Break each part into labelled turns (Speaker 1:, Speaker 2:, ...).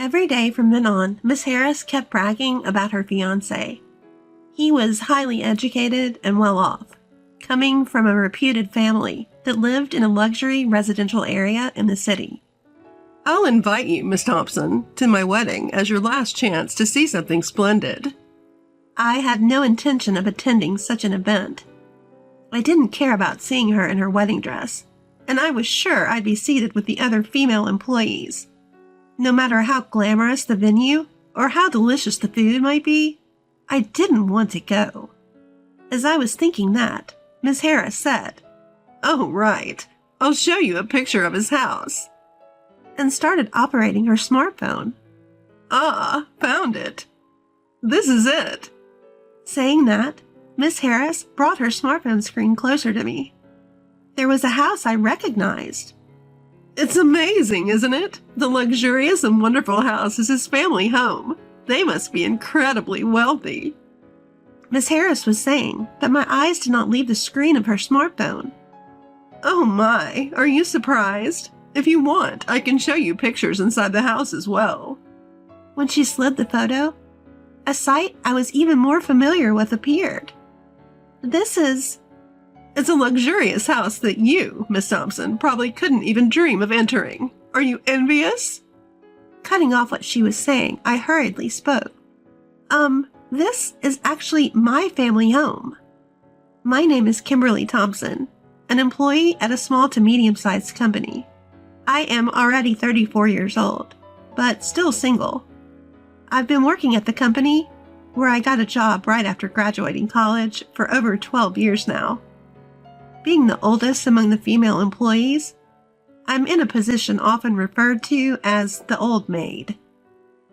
Speaker 1: Every day from then on, Miss Harris kept bragging about her fiancé. He was highly educated and well off, coming from a reputed family that lived in a luxury residential area in the city.
Speaker 2: I'll invite you, Miss Thompson, to my wedding as your last chance to see something splendid.
Speaker 1: I had no intention of attending such an event. I didn't care about seeing her in her wedding dress, and I was sure I'd be seated with the other female employees. No matter how glamorous the venue or how delicious the food might be, I didn't want to go. As I was thinking that, Miss Harris said,
Speaker 2: "Oh, right. I'll show you a picture of his house,"
Speaker 1: and started operating her smartphone.
Speaker 2: "Ah, found it. This is it."
Speaker 1: Saying that, Miss Harris brought her smartphone screen closer to me. There was a house I recognized.
Speaker 2: "It's amazing, isn't it? The luxurious and wonderful house is his family home. They must be incredibly wealthy."
Speaker 1: Miss Harris was saying, but my eyes did not leave the screen of her smartphone.
Speaker 2: "Oh my, are you surprised? If you want, I can show you pictures inside the house as well."
Speaker 1: When she slid the photo, a sight I was even more familiar with appeared.
Speaker 2: It's a luxurious house that you, Miss Thompson, probably couldn't even dream of entering. Are you envious?
Speaker 1: Cutting off what she was saying, I hurriedly spoke. This is actually my family home. My name is Kimberly Thompson, an employee at a small to medium-sized company. I am already 34 years old, but still single. I've been working at the company, where I got a job right after graduating college, for over 12 years now. Being the oldest among the female employees, I'm in a position often referred to as the old maid.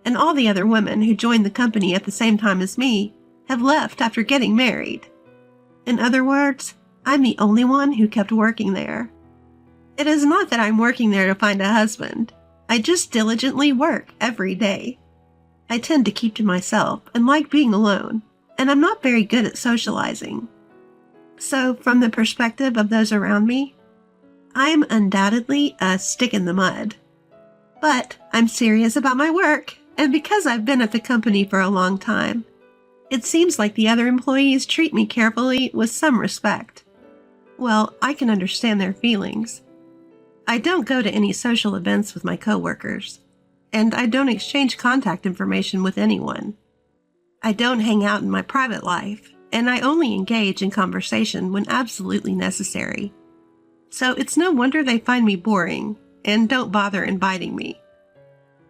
Speaker 1: And all the other women who joined the company at the same time as me have left after getting married. In other words, I'm the only one who kept working there. It is not that I'm working there to find a husband. I just diligently work every day. I tend to keep to myself and like being alone, and I'm not very good at socializing. So, from the perspective of those around me, I'm undoubtedly a stick in the mud. But I'm serious about my work, and because I've been at the company for a long time, it seems like the other employees treat me carefully with some respect. Well, I can understand their feelings. I don't go to any social events with my coworkers, and I don't exchange contact information with anyone. I don't hang out in my private life, and I only engage in conversation when absolutely necessary. So it's no wonder they find me boring and don't bother inviting me.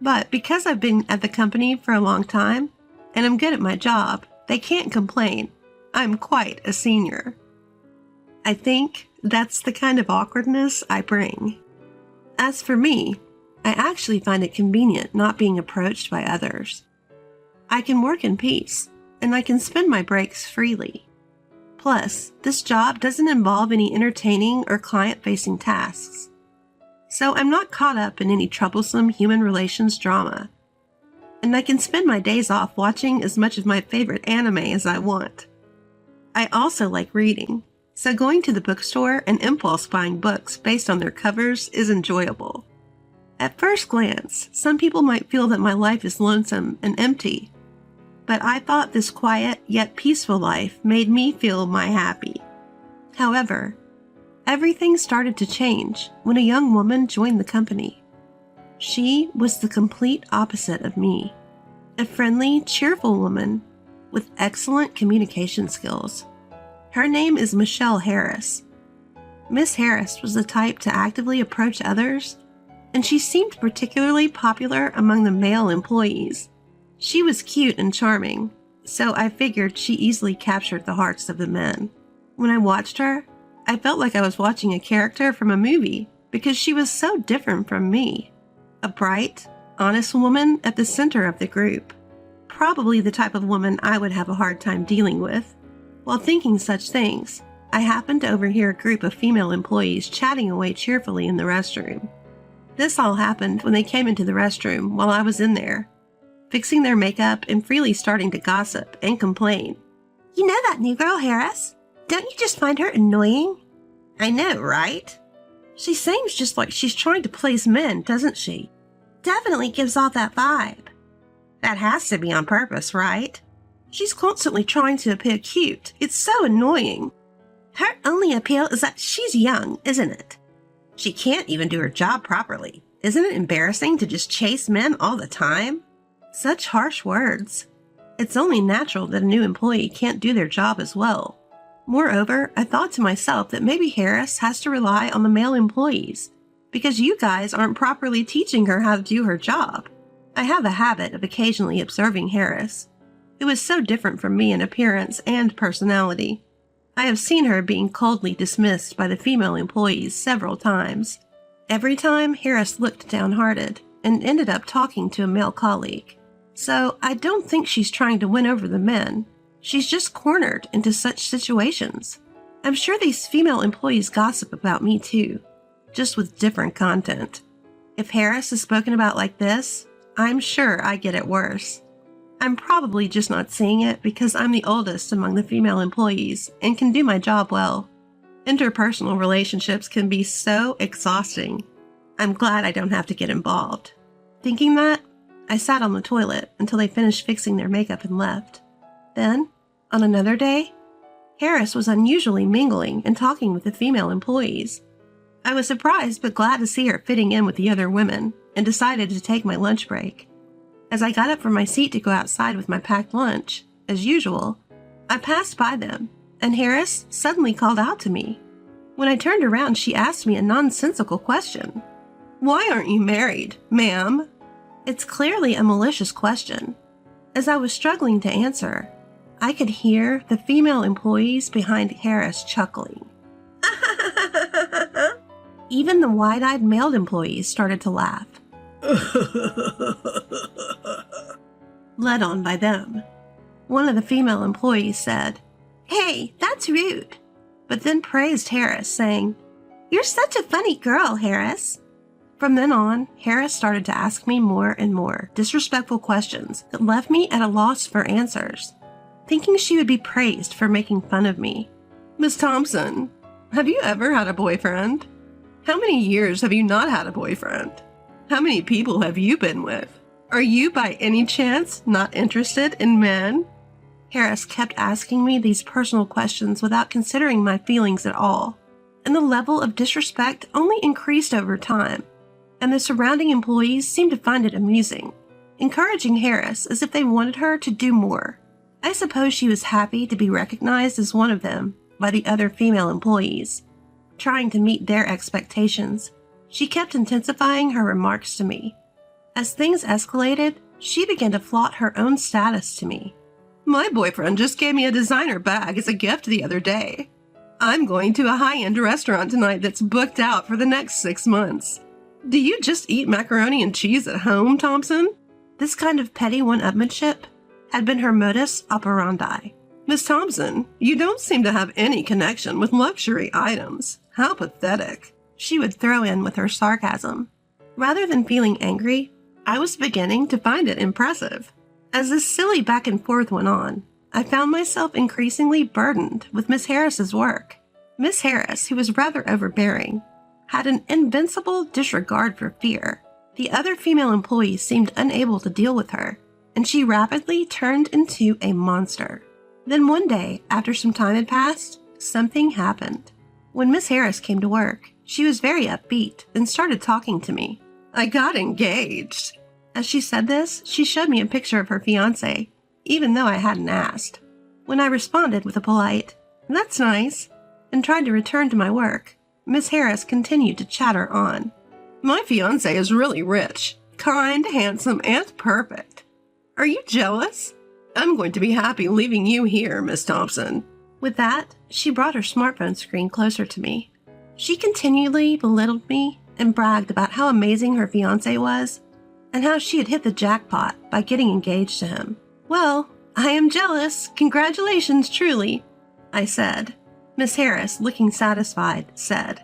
Speaker 1: But because I've been at the company for a long time, and I'm good at my job, they can't complain. I'm quite a senior. I think that's the kind of awkwardness I bring. As for me, I actually find it convenient not being approached by others. I can work in peace, and I can spend my breaks freely. Plus, this job doesn't involve any entertaining or client-facing tasks. So I'm not caught up in any troublesome human relations drama. And I can spend my days off watching as much of my favorite anime as I want. I also like reading, so going to the bookstore and impulse buying books based on their covers is enjoyable. At first glance, some people might feel that my life is lonesome and empty, but I thought this quiet yet peaceful life made me feel happy. However, everything started to change when a young woman joined the company. She was the complete opposite of me, a friendly, cheerful woman with excellent communication skills. Her name is Michelle Harris. Miss Harris was the type to actively approach others, and she seemed particularly popular among the male employees. She was cute and charming, so I figured she easily captured the hearts of the men. When I watched her, I felt like I was watching a character from a movie because she was so different from me. A bright, honest woman at the center of the group. Probably the type of woman I would have a hard time dealing with. While thinking such things, I happened to overhear a group of female employees chatting away cheerfully in the restroom. This all happened when they came into the restroom while I was in there, fixing their makeup and freely starting to gossip and complain. "You know that new girl, Harris? Don't you just find her annoying?" "I know, right? She seems just like she's trying to please men, doesn't she? definitely gives off that vibe. That has to be on purpose, right? She's constantly trying to appear cute. It's so annoying. Her only appeal is that she's young, isn't it? She can't even do her job properly. Isn't it embarrassing to just chase men all the time? Such harsh words. It's only natural that a new employee can't do their job as well. Moreover, I thought to myself that maybe Harris has to rely on the male employees because you guys aren't properly teaching her how to do her job. I have a habit of occasionally observing Harris, who is so different from me in appearance and personality. I have seen her being coldly dismissed by the female employees several times. Every time, Harris looked downhearted and ended up talking to a male colleague. So I don't think she's trying to win over the men. She's just cornered into such situations. I'm sure these female employees gossip about me too, just with different content. If Harris is spoken about like this, I'm sure I get it worse. I'm probably just not seeing it because I'm the oldest among the female employees and can do my job well. Interpersonal relationships can be so exhausting. I'm glad I don't have to get involved. Thinking that, I sat on the toilet until they finished fixing their makeup and left. Then, on another day, Harris was unusually mingling and talking with the female employees. I was surprised but glad to see her fitting in with the other women and decided to take my lunch break. As I got up from my seat to go outside with my packed lunch, as usual, I passed by them, and Harris suddenly called out to me. When I turned around, she asked me a nonsensical question. "Why aren't you married, ma'am?" It's clearly a malicious question. As I was struggling to answer, I could hear the female employees behind Harris chuckling. Even the wide-eyed male employees started to laugh. Led on by them. One of the female employees said, "Hey, that's rude," but then praised Harris, saying, "You're such a funny girl, Harris." From then on, Harris started to ask me more and more disrespectful questions that left me at a loss for answers, thinking she would be praised for making fun of me. "Miss Thompson, have you ever had a boyfriend? How many years have you not had a boyfriend? How many people have you been with? Are you by any chance not interested in men?" Harris kept asking me these personal questions without considering my feelings at all, and the level of disrespect only increased over time, and the surrounding employees seemed to find it amusing, encouraging Harris as if they wanted her to do more. I suppose she was happy to be recognized as one of them by the other female employees. Trying to meet their expectations, she kept intensifying her remarks to me. As things escalated, she began to flaunt her own status to me. "My boyfriend just gave me a designer bag as a gift the other day. I'm going to a high-end restaurant tonight that's booked out for the next 6 months. Do you just eat macaroni and cheese at home, Thompson?" This kind of petty one-upmanship had been her modus operandi. "Miss Thompson, you don't seem to have any connection with luxury items. How pathetic," she would throw in with her sarcasm. Rather than feeling angry, I was beginning to find it impressive. As this silly back and forth went on, I found myself increasingly burdened with Miss Harris's work. Miss Harris, who was rather overbearing, had an invincible disregard for fear. The other female employees seemed unable to deal with her, and she rapidly turned into a monster. Then one day, after some time had passed, something happened. When Miss Harris came to work, she was very upbeat and started talking to me. "I got engaged." As she said this, she showed me a picture of her fiancé, even though I hadn't asked. When I responded with a polite, "That's nice," and tried to return to my work, Miss Harris continued to chatter on. "My fiancé is really rich, kind, handsome, and perfect. Are you jealous? I'm going to be happy leaving you here, Miss Thompson." With that, she brought her smartphone screen closer to me. She continually belittled me and bragged about how amazing her fiancé was and how she had hit the jackpot by getting engaged to him. "Well, I am jealous. Congratulations, truly," I said. Miss Harris, looking satisfied, said,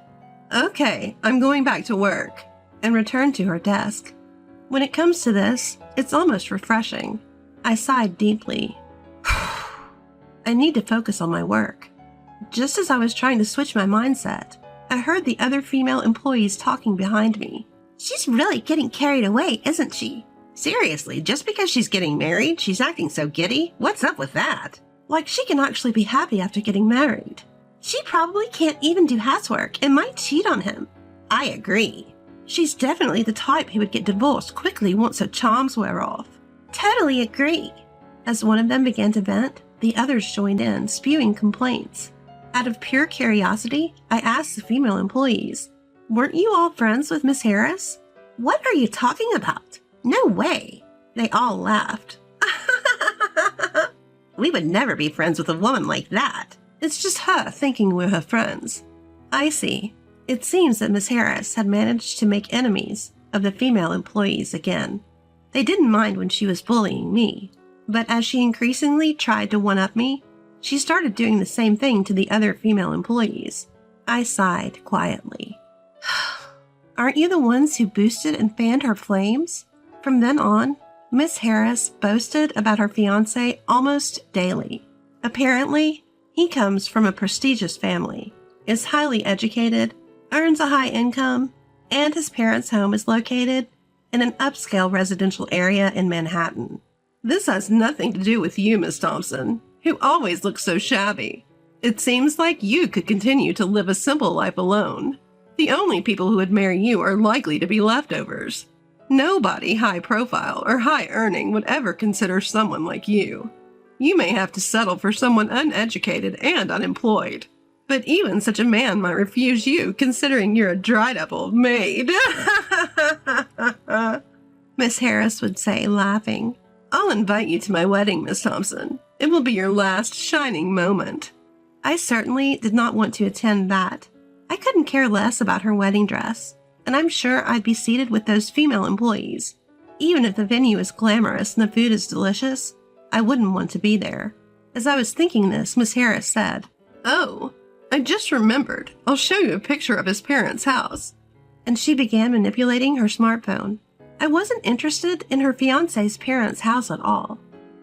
Speaker 1: "Okay, I'm going back to work," and returned to her desk. When it comes to this, it's almost refreshing. I sighed deeply. I need to focus on my work. Just as I was trying to switch my mindset, I heard the other female employees talking behind me, She's really getting carried away, isn't she?
Speaker 2: Seriously, just because she's getting married, she's acting so giddy? What's up with that?
Speaker 1: Like she can actually be happy after getting married. She probably can't even do housework and might cheat on him.
Speaker 2: I agree.
Speaker 1: She's definitely the type who would get divorced quickly once her charms wear off. Totally agree. As one of them began to vent, the others joined in, spewing complaints. Out of pure curiosity, I asked the female employees, "Weren't you all friends with Miss Harris?" "What are you talking about? No way." They all laughed.
Speaker 2: We would never be friends with a woman like that.
Speaker 1: It's just her thinking we're her friends. I see. It seems that Miss Harris had managed to make enemies of the female employees again. They didn't mind when she was bullying me, but as she increasingly tried to one-up me, she started doing the same thing to the other female employees. I sighed quietly. Aren't you the ones who boosted and fanned her flames? From then on, Miss Harris boasted about her fiancé almost daily. Apparently, he comes from a prestigious family, is highly educated, earns a high income, and his parents' home is located in an upscale residential area in Manhattan.
Speaker 2: This has nothing to do with you, Miss Thompson, who always looks so shabby. It seems like you could continue to live a simple life alone. The only people who would marry you are likely to be leftovers. Nobody high profile or high earning would ever consider someone like you. You may have to settle for someone uneducated and unemployed. But even such a man might refuse you, considering you're a dried-up old maid.
Speaker 1: Miss Harris would say, laughing.
Speaker 2: I'll invite you to my wedding, Miss Thompson. It will be your last shining moment.
Speaker 1: I certainly did not want to attend that. I couldn't care less about her wedding dress, and I'm sure I'd be seated with those female employees. Even if the venue is glamorous and the food is delicious, I wouldn't want to be there. As I was thinking this, Miss Harris said,
Speaker 2: "Oh, I just remembered. I'll show you a picture of his parents' house."
Speaker 1: And she began manipulating her smartphone. I wasn't interested in her fiancé's parents' house at all.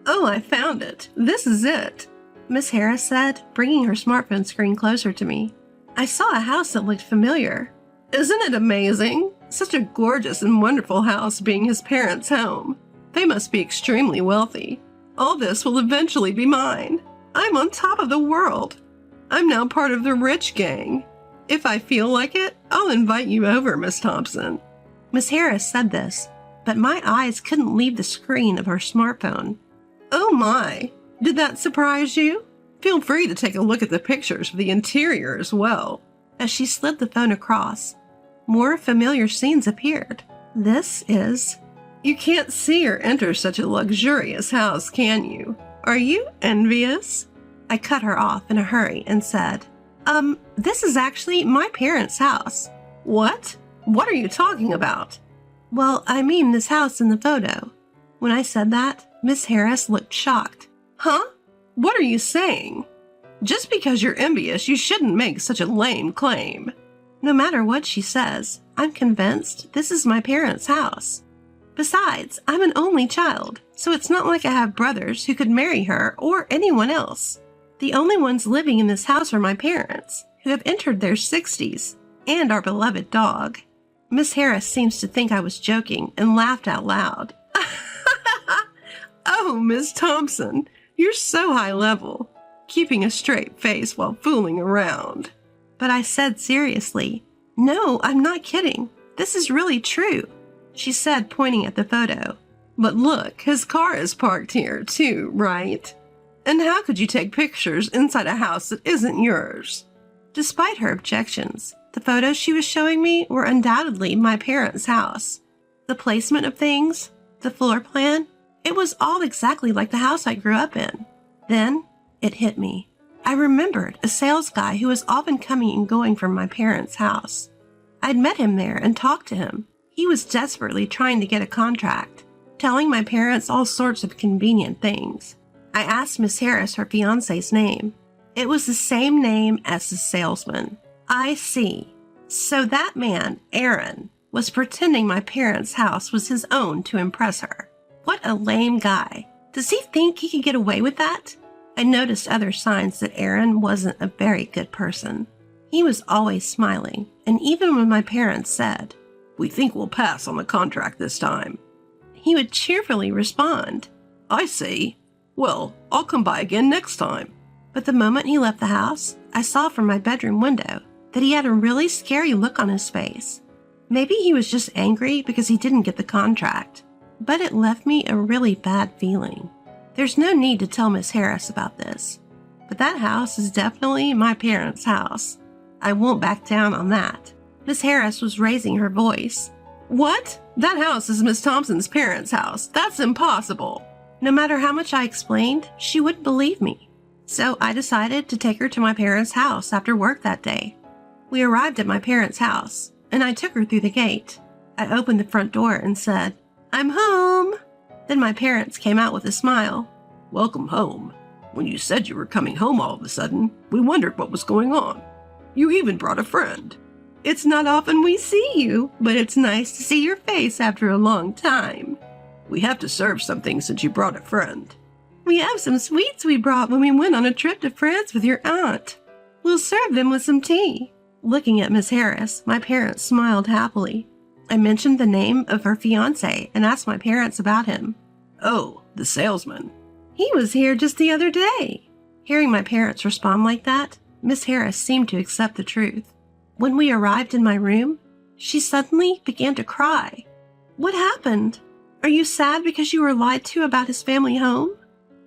Speaker 2: "Oh, I found it. This is it,"
Speaker 1: Miss Harris said, bringing her smartphone screen closer to me. I saw a house that looked familiar.
Speaker 2: "Isn't it amazing? Such a gorgeous and wonderful house being his parents' home. They must be extremely wealthy. All this will eventually be mine. I'm on top of the world. I'm now part of the rich gang. If I feel like it, I'll invite you over, Miss Thompson."
Speaker 1: Miss Harris said this, but my eyes couldn't leave the screen of her smartphone.
Speaker 2: "Oh my, did that surprise you? Feel free to take a look at the pictures of the interior as well."
Speaker 1: As she slid the phone across, more familiar scenes appeared. This is...
Speaker 2: You can't see or enter such a luxurious house, can you? Are you envious?
Speaker 1: I cut her off in a hurry and said, this is actually my parents' house."
Speaker 2: "What? What are you talking about?"
Speaker 1: "Well, I mean this house in the photo." When I said that, Miss Harris looked shocked.
Speaker 2: "Huh? What are you saying? Just because you're envious, you shouldn't make such a lame claim."
Speaker 1: No matter what she says, I'm convinced this is my parents' house. Besides, I'm an only child, so it's not like I have brothers who could marry her or anyone else. The only ones living in this house are my parents, who have entered their 60s, and our beloved dog. Miss Harris seems to think I was joking and laughed out loud.
Speaker 2: "Oh, Miss Thompson, you're so high level, keeping a straight face while fooling around."
Speaker 1: But I said seriously, "No, I'm not kidding. This is really true," she said, pointing at the photo.
Speaker 2: "But look, his car is parked here too, right? And how could you take pictures inside a house that isn't yours?"
Speaker 1: Despite her objections, the photos she was showing me were undoubtedly my parents' house. The placement of things, the floor plan, it was all exactly like the house I grew up in. Then it hit me. I remembered a sales guy who was often coming and going from my parents' house. I'd met him there and talked to him. He was desperately trying to get a contract, telling my parents all sorts of convenient things. I asked Miss Harris her fiancé's name. It was the same name as the salesman. I see. So that man, Aaron, was pretending my parents' house was his own to impress her. What a lame guy. Does he think he could get away with that? I noticed other signs that Aaron wasn't a very good person. He was always smiling, and even when my parents said,
Speaker 2: We think we'll pass on the contract this time."
Speaker 1: He would cheerfully respond.
Speaker 2: "I see. Well, I'll come by again next time."
Speaker 1: But the moment he left the house, I saw from my bedroom window that he had a really scary look on his face. Maybe he was just angry because he didn't get the contract, but it left me a really bad feeling. There's no need to tell Miss Harris about this, but that house is definitely my parents' house. I won't back down on that. Miss Harris was raising her voice.
Speaker 2: "What? That house is Miss Thompson's parents' house. That's impossible."
Speaker 1: No matter how much I explained, she wouldn't believe me. So I decided to take her to my parents' house after work that day. We arrived at my parents' house, and I took her through the gate. I opened the front door and said, "I'm home." Then my parents came out with a smile.
Speaker 2: "Welcome home. When you said you were coming home all of a sudden, we wondered what was going on. You even brought a friend."
Speaker 1: "It's not often we see you, but it's nice to see your face after a long time."
Speaker 2: "We have to serve something since you brought a friend."
Speaker 1: "We have some sweets we brought when we went on a trip to France with your aunt. We'll serve them with some tea." Looking at Miss Harris, my parents smiled happily. I mentioned the name of her fiancé and asked my parents about him.
Speaker 2: "Oh, the salesman."
Speaker 1: "He was here just the other day." Hearing my parents respond like that, Miss Harris seemed to accept the truth. When we arrived in my room, she suddenly began to cry. "What happened? Are you sad because you were lied to about his family home?"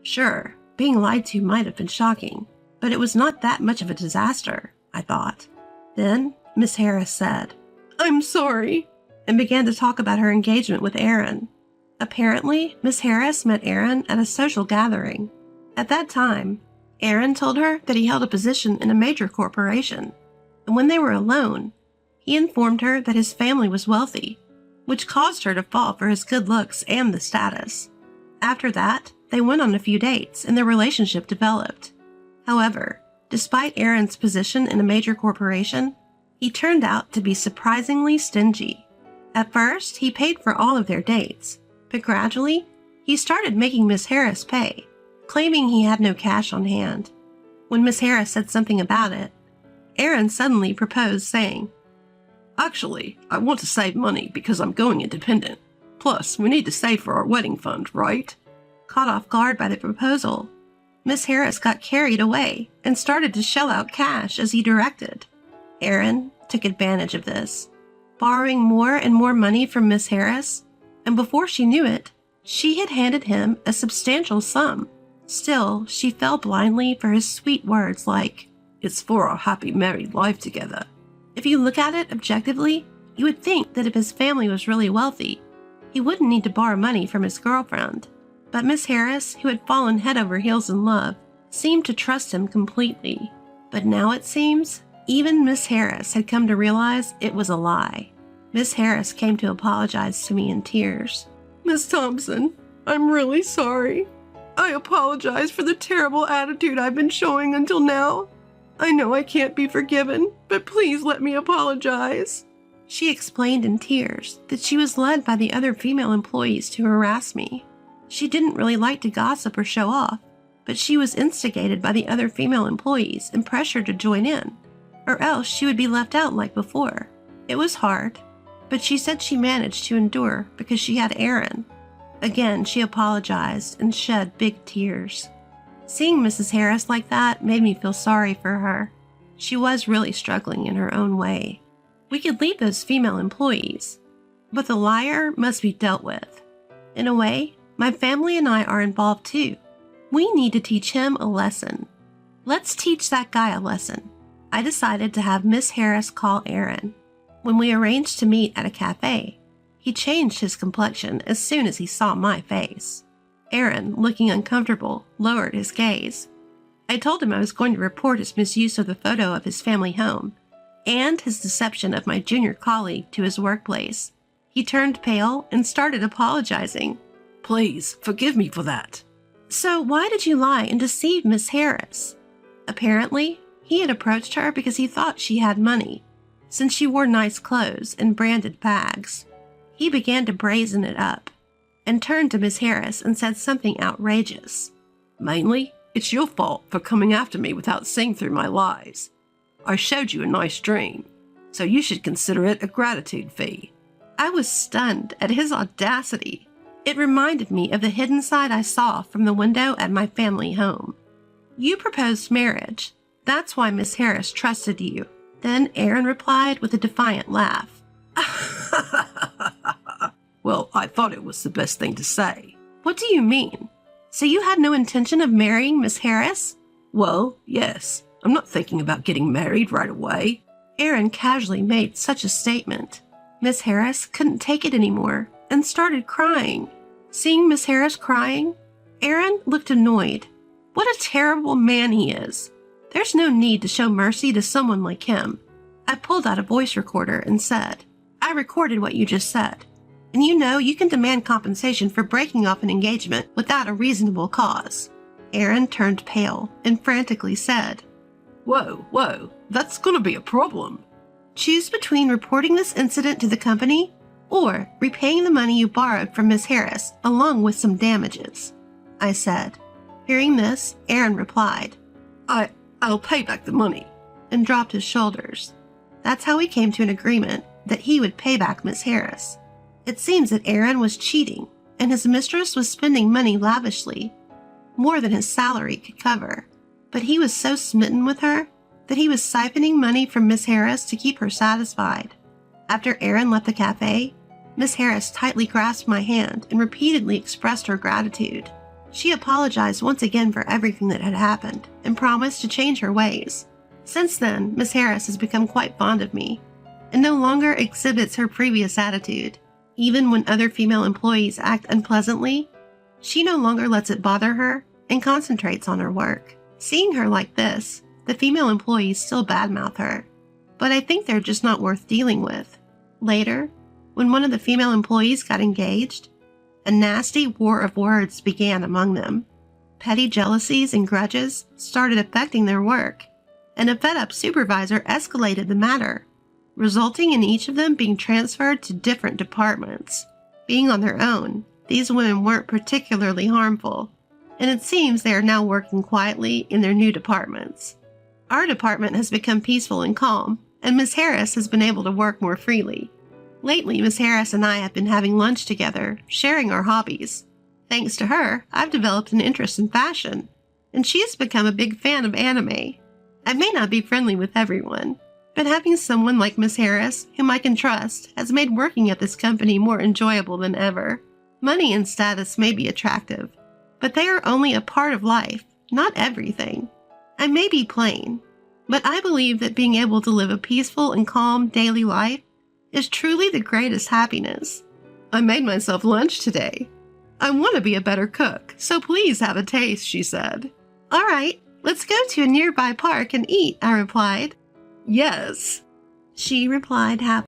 Speaker 1: Sure, being lied to might have been shocking, but it was not that much of a disaster, I thought. Then Miss Harris said, "I'm sorry," and began to talk about her engagement with Aaron. Apparently, Miss Harris met Aaron at a social gathering. At that time, Aaron told her that he held a position in a major corporation, and when they were alone, he informed her that his family was wealthy, which caused her to fall for his good looks and the status. After that, they went on a few dates and their relationship developed. However, despite Aaron's position in a major corporation, he turned out to be surprisingly stingy. At first, he paid for all of their dates, but gradually, he started making Miss Harris pay, claiming he had no cash on hand. When Miss Harris said something about it, Aaron suddenly proposed, saying,
Speaker 2: "Actually, I want to save money because I'm going independent. Plus, we need to save for our wedding fund, right?"
Speaker 1: Caught off guard by the proposal, Miss Harris got carried away and started to shell out cash as he directed. Aaron took advantage of this, borrowing more and more money from Miss Harris, and before she knew it, she had handed him a substantial sum. Still, she fell blindly for his sweet words like,
Speaker 2: "It's for our happy married life together."
Speaker 1: If you look at it objectively, you would think that if his family was really wealthy, he wouldn't need to borrow money from his girlfriend. But Miss Harris, who had fallen head over heels in love, seemed to trust him completely. But now it seems, even Miss Harris had come to realize it was a lie. Miss Harris came to apologize to me in tears.
Speaker 2: "Miss Thompson, I'm really sorry. I apologize for the terrible attitude I've been showing until now. I know I can't be forgiven, but please let me apologize."
Speaker 1: She explained in tears that she was led by the other female employees to harass me. She didn't really like to gossip or show off, but she was instigated by the other female employees and pressured to join in, or else she would be left out like before. It was hard, but she said she managed to endure because she had Aaron. Again, she apologized and shed big tears. Seeing Mrs. Harris like that made me feel sorry for her. She was really struggling in her own way. We could leave those female employees, but the liar must be dealt with. In a way, my family and I are involved too. We need to teach him a lesson. Let's teach that guy a lesson. I decided to have Miss Harris call Aaron. When we arranged to meet at a cafe, he changed his complexion as soon as he saw my face. Aaron, looking uncomfortable, lowered his gaze. I told him I was going to report his misuse of the photo of his family home and his deception of my junior colleague to his workplace. He turned pale and started apologizing.
Speaker 2: "Please, forgive me for that."
Speaker 1: "So why did you lie and deceive Miss Harris?" Apparently, he had approached her because he thought she had money, since she wore nice clothes and branded bags. He began to brazen it up and turned to Miss Harris and said something outrageous.
Speaker 2: "Mainly, it's your fault for coming after me without seeing through my lies. I showed you a nice dream, so you should consider it a gratitude fee.
Speaker 1: I was stunned at his audacity. It reminded me of the hidden side I saw from the window at my family home. You proposed marriage. That's why Miss Harris trusted you. Then Aaron replied with a defiant laugh.
Speaker 2: Well, I thought it was the best thing to say.
Speaker 1: What do you mean? So you had no intention of marrying Miss Harris?
Speaker 2: Well, yes. I'm not thinking about getting married right away.
Speaker 1: Aaron casually made such a statement. Miss Harris couldn't take it anymore and started crying. Seeing Miss Harris crying, Aaron looked annoyed. What a terrible man he is. There's no need to show mercy to someone like him. I pulled out a voice recorder and said, I recorded what you just said. And you can demand compensation for breaking off an engagement without a reasonable cause. Aaron turned pale and frantically said,
Speaker 2: Whoa, that's gonna be a problem.
Speaker 1: Choose between reporting this incident to the company or repaying the money you borrowed from Miss Harris along with some damages, I said. Hearing this, Aaron replied,
Speaker 2: I'll pay back the money,
Speaker 1: and dropped his shoulders. That's how we came to an agreement that he would pay back Miss Harris. It seems that Aaron was cheating, and his mistress was spending money lavishly, more than his salary could cover. But he was so smitten with her that he was siphoning money from Miss Harris to keep her satisfied. After Aaron left the cafe, Miss Harris tightly grasped my hand and repeatedly expressed her gratitude. She apologized once again for everything that had happened and promised to change her ways. Since then, Miss Harris has become quite fond of me and no longer exhibits her previous attitude. Even when other female employees act unpleasantly, she no longer lets it bother her and concentrates on her work. Seeing her like this, the female employees still badmouth her, but I think they're just not worth dealing with. Later, when one of the female employees got engaged, a nasty war of words began among them. Petty jealousies and grudges started affecting their work, and a fed-up supervisor escalated the matter, resulting in each of them being transferred to different departments. Being on their own, these women weren't particularly harmful, and it seems they are now working quietly in their new departments. Our department has become peaceful and calm, and Miss Harris has been able to work more freely. Lately, Miss Harris and I have been having lunch together, sharing our hobbies. Thanks to her, I've developed an interest in fashion, and she has become a big fan of anime. I may not be friendly with everyone, but having someone like Miss Harris, whom I can trust, has made working at this company more enjoyable than ever. Money and status may be attractive, but they are only a part of life, not everything. I may be plain, but I believe that being able to live a peaceful and calm daily life is truly the greatest happiness.
Speaker 2: I made myself lunch today. I want to be a better cook, so please have a taste, she said.
Speaker 1: All right, let's go to a nearby park and eat, I replied.
Speaker 2: Yes,
Speaker 1: she replied happily.